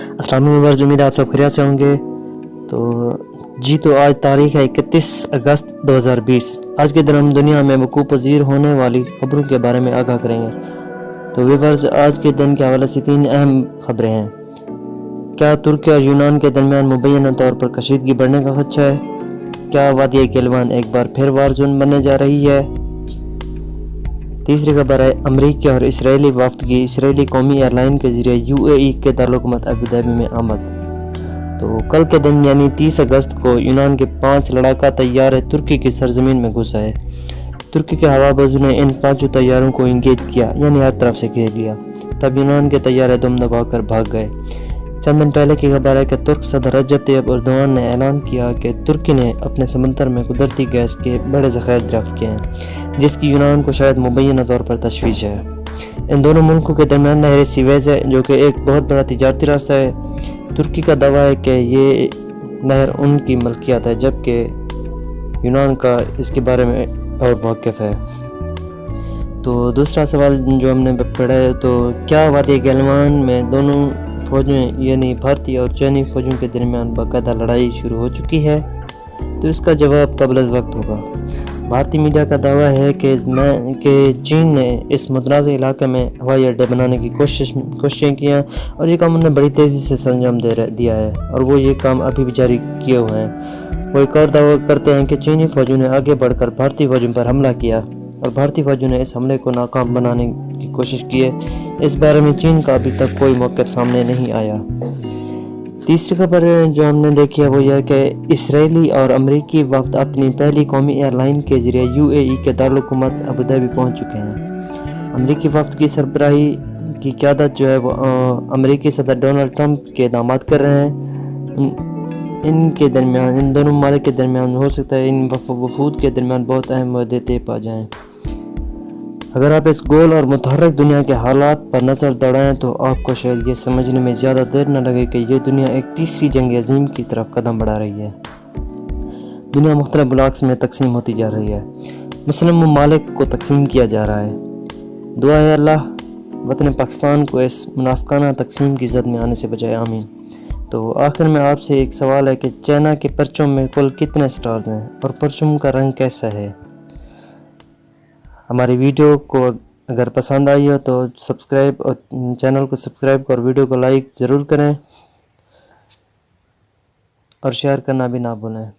अस्सलाम वालेकुम व्यूअर्स, उम्मीद है आप सब खैरियत से होंगे। तो आज तारीख है 31 अगस्त 2020। आज के दिन हम दुनिया में वकूअ पज़ीर होने वाली खबरों के बारे में आगाह करेंगे। तो व्यूअर्स, आज के दिन के हवाले से 3 अहम खबरें हैं। क्या तुर्की और यूनान के दरमियान मुबैना तौर पर कशीदगी बढ़ने का खदशा है? क्या वादी गलवान एक बार फिर वार जोन बनने जा रही है? तीसरी खबर है, अमरीकी और इसराइली वफ्द की इसराइली कौमी एयरलाइन के जरिए UAE के दारुलहुकूमत अबू धाबी में आमद। तो कल के दिन यानी 30 अगस्त को यूनान के 5 लड़ाका तैयारे तुर्की की सरजमीन में घुस आए। तुर्की के हवाबाजों ने इन 5 तैयारों को इंगेज किया, यानी हर तरफ से घेर लिया। तब यूनान के तैयारे दम दबाकर भाग गए। चंद दिन पहले की खबर है कि तुर्क सदर रजब तैयब एर्दोगान ने ऐलान किया कि तुर्की ने अपने समंदर में कुदरती गैस के बड़े ज़खायर दरियाफ्त किए हैं, जिसकी यूनान को शायद मुबैना तौर पर तशवीश है। इन दोनों मुल्कों के दरमियान नहर सीवेज है, जो कि एक बहुत बड़ा तिजारती रास्ता है। तुर्की का दावा है कि ये नहर उनकी मलकियत है, जबकि यूनान का इसके बारे में और वाकिफ़ है। तो दूसरा सवाल जो हमने पढ़ा है, तो क्या वादी गलवान में दोनों फौजें यानी भारतीय और चीनी फौजों के दरमियान बाकायदा लड़ाई शुरू हो चुकी है? तो इसका जवाब कबल वक्त होगा। भारतीय मीडिया का दावा है कि चीन ने इस मुतनाज़ इलाके में हवाई अड्डे बनाने की कोशिशें की हैं और ये काम उन्होंने बड़ी तेज़ी से सरंजाम दिया है, और वो ये काम अभी भी जारी किए हुए हैं। वो एक और दावा करते हैं कि चीनी फौजों ने आगे बढ़कर भारतीय फौजों पर हमला किया और भारतीय फौजों ने इस हमले को नाकाम बनाने की कोशिश की है। इस बारे में चीन का अभी तक कोई मौक़िफ़ सामने नहीं आया। तीसरी खबर जो हमने देखी है वो यह है कि इसराइली और अमरीकी वफ्द अपनी पहली कौमी एयरलाइन के ज़रिए UAE के दारुलहुकूमत अबू धाबी पहुँच चुके हैं। अमरीकी वफ्द की सरबराही की क़यादत जो है वो अमरीकी सदर डोनाल्ड ट्रंप के दामाद कर रहे हैं। इनके दरमियान, इन दोनों ममालिक के दरमियान हो सकता है इन वफूद के दरमियान बहुत अहम मुद्दे तय पा जाएँ। अगर आप इस गोल और मुतहर्रिक दुनिया के हालात पर नज़र दौड़ाएं तो आपको शायद ये समझने में ज़्यादा देर न लगे कि ये दुनिया एक तीसरी जंग अज़ीम की तरफ कदम बढ़ा रही है। दुनिया मुख्तलिफ ब्लॉक्स में तकसीम होती जा रही है। मुस्लिम ममालिक को तकसीम किया जा रहा है। दुआ है अल्लाह वतन पाकिस्तान को इस मुनाफिकाना तकसीम की ज़द में आने से बचाए, आमीन। तो आखिर में आपसे एक सवाल है कि चाइना के परचम में कुल कितने स्टार्स हैं और परचम का रंग कैसा है? हमारी वीडियो को अगर पसंद आई हो तो सब्सक्राइब और चैनल को सब्सक्राइब कर वीडियो को लाइक ज़रूर करें और शेयर करना भी ना भूलें।